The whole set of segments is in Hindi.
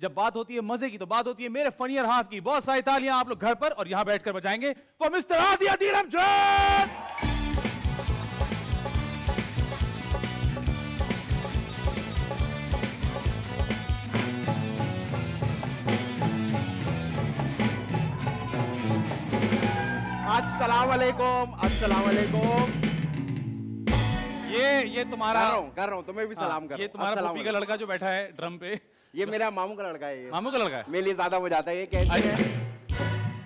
जब बात होती है मजे की तो बात होती है मेरे फनियर हाफ की। बहुत सारी तालियां आप लोग घर पर और यहां बैठकर बजाएंगे फॉर मिस्टर आदि अदील अमजद। अस्सलाम वालेकुम, अस्सलाम वालेकुम। ये तुम्हारा कर रहा हूँ तुम्हें भी सलाम कर। ये तुम्हारा पुप्पी का लड़का जो बैठा है ड्रम पे, ये मेरा मामू का लड़का है। ये मामू का लड़का है। मेरे लिए ज्यादा हो जाता है ये कैसे है?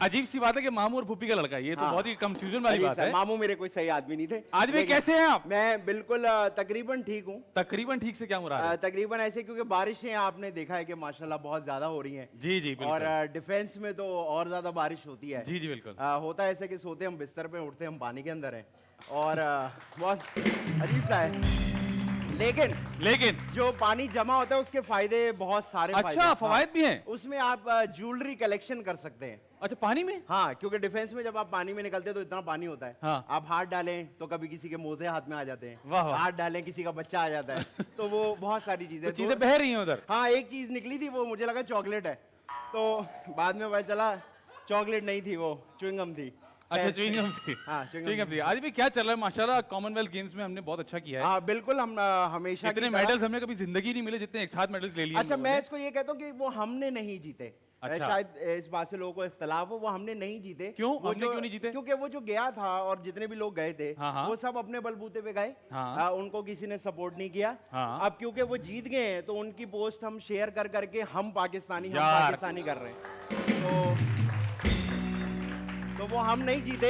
अजीब सी बात है कि मामू और पुप्पी का लड़का है, ये तो बहुत ही कंफ्यूजन वाली बात है। मामू मेरे कोई सही आदमी नहीं थे। आदमी कैसे हैं आप? मैं बिल्कुल तकरीबन ठीक हूँ। तकरीबन ठीक से क्या मुराद है? तकरीबन ऐसे क्योंकि बारिशें आपने देखा है कि माशाल्लाह बहुत ज्यादा हो रही हैं। जी जी बिल्कुल। और डिफेंस में तो और ज्यादा बारिश होती है। जी जी बिल्कुल। होता है ऐसे कि सोते हम बिस्तर पे, उठते हम पानी के अंदर हैं और बहुत अजीब सा है। लेकिन जो पानी जमा होता है उसके फायदे बहुत सारे। अच्छा फवायद भी हैं उसमें। आप ज्वेलरी कलेक्शन कर सकते हैं। अच्छा पानी में? हाँ, क्योंकि डिफेंस में जब आप पानी में निकलते हैं तो इतना पानी होता है। हाँ। आप हाथ डालें तो कभी किसी के मोजे हाथ में आ जाते हैं। वाह वाह। हाथ डालें किसी का बच्चा आ जाता है। तो वो बहुत सारी चीजें तो चीजें बह रही हैं उधर। हाँ, एक चीज निकली थी, वो मुझे लगा चॉकलेट है, तो बाद में पता चला चॉकलेट नहीं थी, वो च्युइंगम थी। अच्छा च्युइंगम थी। हाँ, च्युइंगम थी। आज भी क्या चल रहा है माशाल्लाह, कॉमनवेल्थ गेम्स में हमने बहुत अच्छा किया है। हाँ बिल्कुल, हम हमेशा इतने मेडल्स हमने कभी जिंदगी नहीं मिले जितने एक साथ मेडल्स ले लिए। अच्छा, मैं इसको ये कहता हूँ कि वो हमने नहीं जीते। अच्छा। शायद इस बात से लोगों को इख्तलाफ हो, वो हमने नहीं जीते। क्यों? वो हमने क्यों नहीं जीते? क्योंकि वो जो गया था और जितने भी लोग गए थे, हाँ। वो सब अपने बलबूते पे गए। हाँ। उनको किसी ने सपोर्ट नहीं किया। हाँ। अब क्योंकि वो जीत गए हैं तो उनकी पोस्ट हम शेयर कर करके हम पाकिस्तानी कर रहे हैं। तो वो हम नहीं जीते,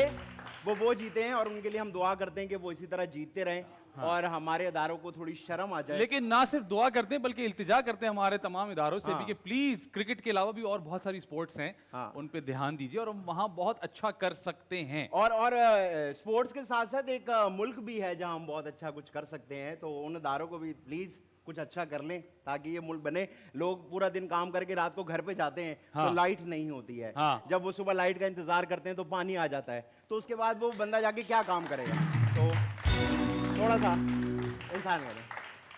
वो जीते हैं और उनके लिए हम दुआ करते हैं कि वो इसी तरह जीतते रहें। हाँ। और हमारे इदारों को थोड़ी शर्म आ जाए। लेकिन ना सिर्फ दुआ करते हैं बल्कि इल्तिजा करते हैं हमारे तमाम इदारों से भी कि प्लीज क्रिकेट के अलावा भी और बहुत सारी स्पोर्ट्स हैं। हाँ। उन पे ध्यान दीजिए और वहां बहुत अच्छा कर सकते हैं। और स्पोर्ट्स के साथ साथ एक मुल्क भी है जहां हम बहुत अच्छा कुछ कर सकते हैं, तो उन इदारों को भी प्लीज कुछ अच्छा कर लें ताकि ये मुल्क बने। लोग पूरा दिन काम करके रात को घर पे जाते हैं। हाँ। तो लाइट नहीं होती है। हाँ। जब वो सुबह लाइट का इंतजार करते हैं तो पानी आ जाता है, तो उसके बाद वो बंदा जाके क्या काम करेगा? तो थोड़ा सा इंसान करे।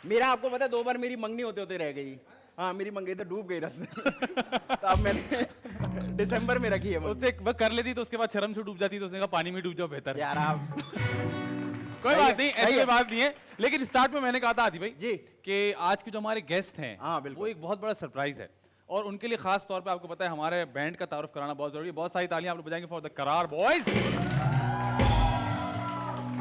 मेरा आपको पता है 2 बार मेरी मंगनी होते होते रह गई। हाँ, मेरी मंगनी तो डूब गई रास्ते। तो अब मैंने दिसंबर में रखी है। उससे कर लेती तो उसके बाद शर्म से डूब जाती, तो उसने कहा पानी में डूब जाओ बेहतर। यार आप कोई बात नहीं, ऐसी बात नहीं है। लेकिन स्टार्ट में मैंने कहा था आदि भाई जी कि आज के जो हमारे गेस्ट हैं, हाँ, वो एक बहुत बड़ा सरप्राइज है और उनके लिए खास तौर पे आपको पता है हमारे बैंड का तारुफ कराना बहुत जरूरी है। बहुत सारी तालियां आप लोग बजाएंगे फॉर द करार बॉयज।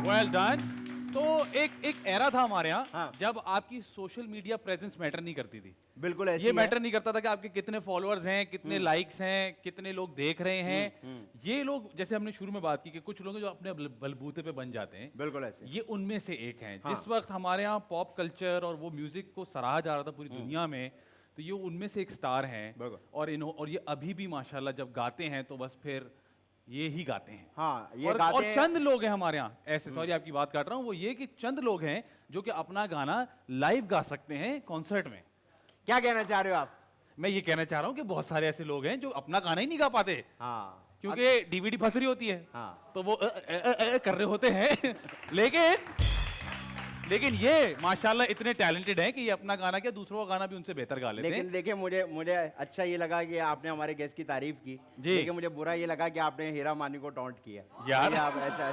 Well done. तो एक एरा था हमारे यहाँ। हाँ। जब आपकी सोशल मीडिया प्रेजेंस मैटर नहीं करती थी। बिल्कुल ऐसे ये मैटर नहीं करता था कि आपके कितने फॉलोअर्स हैं, कितने लाइक्स हैं, कितने लोग देख रहे हैं। ये लोग, जैसे हमने शुरू में बात की कि कुछ लोग जो अपने बलबूते पे बन जाते हैं, बिल्कुल ऐसे, ये उनमें से एक हैं। हाँ। जिस वक्त हमारे यहाँ पॉप कल्चर और वो म्यूजिक को सराहा जा रहा था पूरी दुनिया में, तो ये उनमें से एक स्टार हैं। और ये अभी भी माशाल्लाह जब गाते हैं तो बस फिर ये ही गाते हैं। हाँ, ये और, गाते और हैं। चंद लोग हैं हमारे यहाँ ऐसे, सॉरी आपकी बात काट रहा हूँ, वो ये कि चंद लोग हैं जो कि अपना गाना लाइव गा सकते हैं कॉन्सर्ट में। क्या कहना चाह रहे हो आप? मैं ये कहना चाह रहा हूँ कि बहुत सारे ऐसे लोग हैं जो अपना गाना ही नहीं गा पाते। हाँ, क्योंकि डीवीडी फंस रही होती है। हाँ। तो वो कर रहे होते हैं। लेकिन ये माशाल्लाह इतने टैलेंटेड हैं कि ये अपना गाना क्या दूसरों का गाना भी उनसे बेहतर गा लेते हैं। लेकिन देखिए, मुझे अच्छा ये लगा कि आपने हमारे गेस्ट की तारीफ की। लेकिन मुझे बुरा ये लगा कि आपने हीरा मानी को टॉन्ट किया। यार आप ऐसे